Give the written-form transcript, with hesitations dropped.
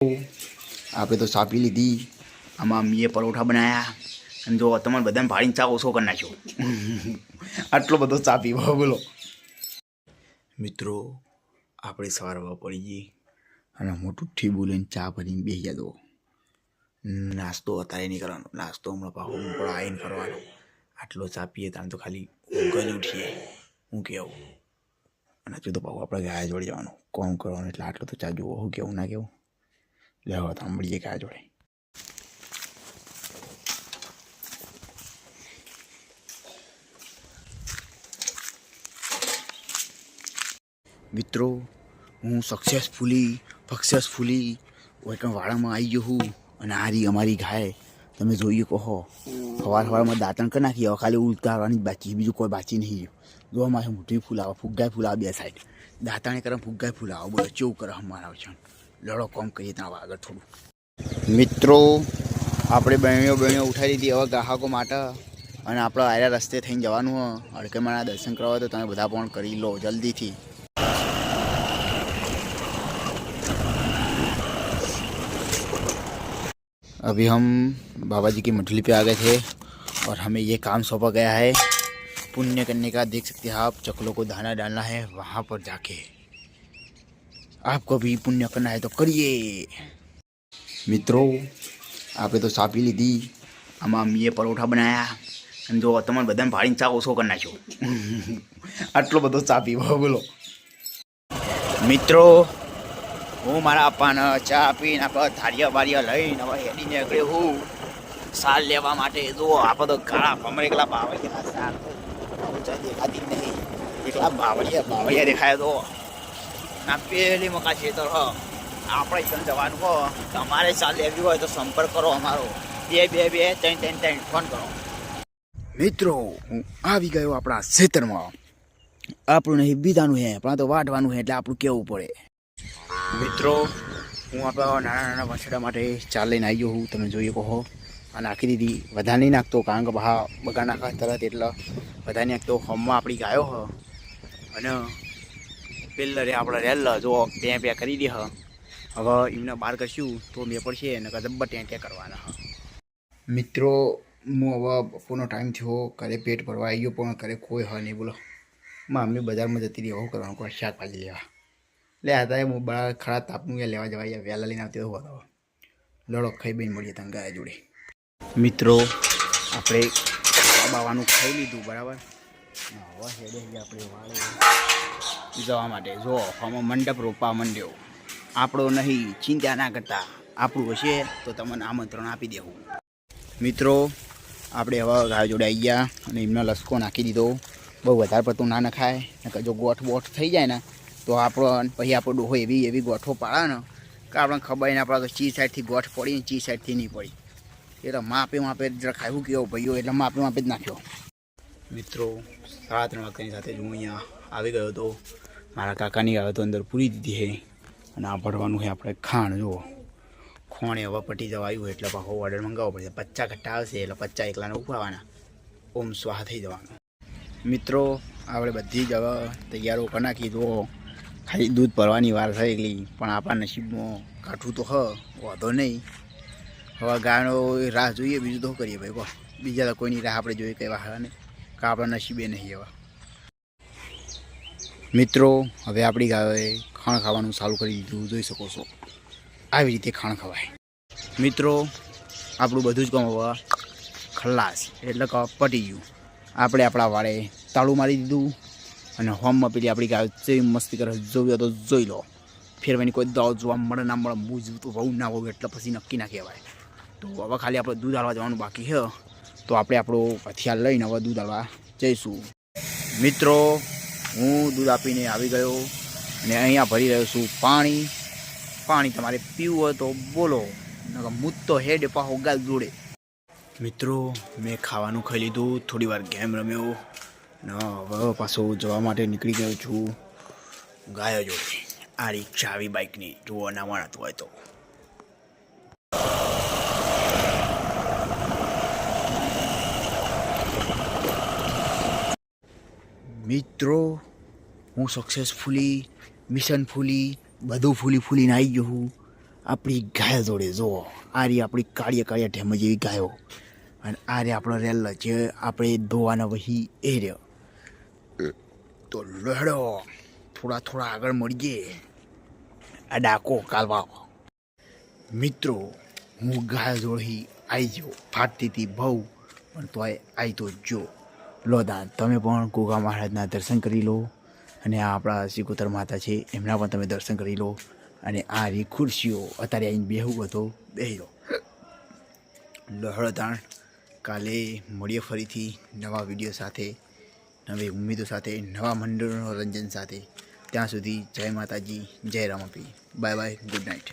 આપણે તો ચા પી લીધી. આમાં મીએ પરોઠા બનાવ્યા અને જો તમારે બધાને ભાડીને ચા ઓછો કરી નાખ્યો. આટલો બધો ચા પીવો બોલો મિત્રો. આપણે સવારમાં પડી ગઈ અને મોટું ઠીબું લઈને ચા ભરીને બેસી ગયા. દો નાસ્તો અત્યારે નહીં કરવાનો, નાસ્તો હમણાં પાછો ઉપર આવીને કરવાનો. આટલો ચા પીએ ત્યાં તો ખાલી ઊંઘ જ ઉઠીએ. હું કહેવું અને હજુ તો પાછું આપણે ગાય જોડે જવાનું, કોમ કરવાનું. એટલે આટલો તો ચા જુઓ. હું કેવું ના કેવું લેવા તો મળીએ ગાય જોડે. મિત્રો હું સક્સેસફુલી વાડામાં આવી ગયો હું. અને આ રહી અમારી ગાય, તમે જોઈએ કહો. સવારમાં દાંતણ કરી નાખી. હવે ખાલી ઉતારવાની જ બાકી, બીજું કોઈ બાકી નહીં. જો અમારે મોટી ફૂલાવો, ફુગ્ગાય ફૂલાવો બે સાઈડ. દાંતાણે કરે ફુગ્ગાય ફૂલાવો. બોલો કેવું કરે અમારા છે. લડો કોમ કરીએ ત્યાં આગળ થોડું. મિત્રો આપણે બહેણીઓ ઉઠાવી દીધી હવે ગ્રાહકો માટે. અને આપણે આયા રસ્તે થઈને જવાનું હોય. હડકેમાના દર્શન કરવા હોય તો તમે બધા પણ કરી લો જલ્દીથી. अभी हम बाबा जी की मंडली पे आ गए थे और हमें ये काम सौंपा गया है पुण्य करने का. देख सकते हैं आप, चकलों को दाना डालना है वहाँ पर जाके. आपको भी पुण्य करना है तो करिए. મિત્રો આપણે તો ચા પી લીધી. આમાં મીએ પરોઠા બનાવ્યા અને જો તમારે બધાને ભાડીને ચા ઓછો કરી નાખ્યો. આટલો બધો ચા પીવો બોલો મિત્રો. હું મારા અપ્પાને ચા પીને આપણે થાળીયા બારીયા લઈને હવે હેડીને નીકળે હું સાલ લેવા માટે. જો આપણે તો કાળા ભમર એકલા બાવળિયા સાલ ઊંચાઈ દેખાતી જ નહીં. એકલા બાવળિયા દેખાય. તો ના પેલી મકા ખેતર હ આપણે ત્યાં જવાનું હો. તમારે સાલ લેવી હોય તો સંપર્ક કરો અમારો. 222 ફોન કરો. મિત્રો હું આવી ગયો આપણા ખેતરમાં. આપણું નહીં બીજાનું હે, પણ તો વાઢવાનું હે એટલે આપણું કેવું પડે. મિત્રો હું આપણા નાના વાછડા માટે ચાલ લઈને આવી ગયો હું. તમે જોઈએ કહો આ નાખી દીધી. વધારે નહીં નાખતો કારણ કે બહા બગા નાખા તરત એટલે વધારે નાખતો. હોમમાં આપણી ગાયો હ અને પેલરે આપણે રેલ જો ત્યાં પ્યા કરી દે હ. હવે એમને બહાર કરશું તો મેં પડશે અને જબ્બર ત્યાં કરવાના હ. મિત્રો હું હવે બપોરનો ટાઈમ થયો, ઘરે પેટ ભરવા આવી ગયો પણ ઘરે કોઈ હ નહીં. બોલો મમ્મી બજારમાં જતી રહી. એવું કરવાનું કોઈ શાકભાજી લેવા લે હતા. હું બળા ખરા તાપનું લેવા જવાય વહેલા લઈને આવતી હોય તો લડો ખાઈ બઈને મળીએ ત્યાં ગાય જોડે. મિત્રો આપણે બાવાનું ખાઈ લીધું બરાબર. હવે હેડે આપણે વાળે જવા માટે. જો આમાં મંડપ રોપવા માંડ્યો. આપણો નહીં, ચિંતા ના કરતા. આપણું હશે તો તમને આમંત્રણ આપી દેવું. મિત્રો આપણે હવે ગાય જોડે આવી ગયા અને એમનો લસકો નાખી દીધો. બહુ વધારે પડતું ના નખાય ને. જો ગોઠ થઈ જાય ને તો આપણો પછી આપણો ડોહો એવી ગોઠો પાડે ને કે આપણને ખબર ને આપણે તો ચી સાઈડથી ગોઠ પડી ને ચી સાઈડથી નહીં પડી. એટલે માપે જરા ખાવું કેવો ભાઈઓ એટલે માપે જ નાખ્યો. મિત્રો 3:30 વાગ્યાની સાથે હું અહીંયા આવી ગયો હતો. મારા કાકાની આવ્યો તો અંદર પૂરી દીધી છે અને આ ભરવાનું છે આપણે ખાણ. જુઓ ખોણે હવે પટી જવા આવ્યું એટલે પાછો ઓર્ડર મંગાવવો પડશે. 50 કટ્ટા આવશે એટલે 50 એકલાને ઉપાડવાના. ઓમ સ્વાહા થઈ જવાનું. મિત્રો આપણે બધી જ હવે તૈયારો કરી નાખી. જુઓ ખાલી દૂધ ભરવાની વાર થઈ ગઈ પણ આપણા નસીબમાં કાઠું તો વાંધો નહીં. હવે ગાયનો રાહ જોઈએ, બીજું તો કરીએ ભાઈ. કહો બીજા તો કોઈની રાહ આપણે જોઈએ કઈ વાહરા નહીં કે આપણા નસીબે નહીં. હવે મિત્રો હવે આપણી ગાયોએ ખાણ ખાવાનું ચાલુ કરી દીધું. જોઈ શકો છો આવી રીતે ખાણ ખવાય. મિત્રો આપણું બધું જ કામ હવે ખલાસ એટલે કે પટી ગયું. આપણે આપણા વાળે તાળું મારી દીધું અને હોમમાં પેલી આપણી ગાય જેવી મસ્તી કરે જોવી હોય તો જોઈ લો. ફેરવાની કોઈ દાવ જોવા મળે ના મળે, બહુ તો બહુ ના હોવું એટલે પછી નક્કી ના કહેવાય. તો હવે ખાલી આપણે દૂધ આલવા જવાનું બાકી છે. તો આપણે આપણો હથિયાર લઈને હવે દૂધ આલવા જઈશું. મિત્રો હું દૂધ આપીને આવી ગયો અને અહીંયા ભરી રહ્યો છું પાણી. પાણી તમારે પીવું હોય તો બોલો, મૂત તો હેડ પાહો ગાલ જોડે. મિત્રો મેં ખાવાનું ખાઈ લીધું, થોડી વાર ગેમ રમ્યો ને હવે પાછો જવા માટે નીકળી ગયો છું ગાયો જોડે. આ રિક્ષા આવી બાઇકની જુઓ ના મળતું હોય તો. મિત્રો હું સક્સેસફુલી મિશનફુલી બધું ફૂલીને આવી ગયો હું. આપણી ગાય જોડે જુઓ, આ રહી આપણી કાળિયા ઢેમ જેવી ગાયો, અને આ રે આપણો રેલ જે આપણે ધોવાના વહી એ રહ્યો. તો લડો થોડા આગળ મળીએ. આ ડાકો કાલવા મિત્રો, હું ગાય જોડી આવી ગયો, ફાટતી હતી બહુ, પણ તોય આવી તો જો લોદાન. તમે પણ ગોગા મહારાજના દર્શન કરી લો, અને આ આપણા સિકોતર માતા છે એમના પણ તમે દર્શન કરી લો. અને આ રી ખુરશીઓ અત્યારે આવીને બેહવું હતો, બેહી લો. લહળતાણ કાલે મળીએ ફરીથી નવા વિડીયો સાથે, નવી ઉમ્મીદો સાથે, નવા મનોરંજન સાથે. ત્યાં સુધી જય માતાજી, જય રામાપી. Bye bye, good night.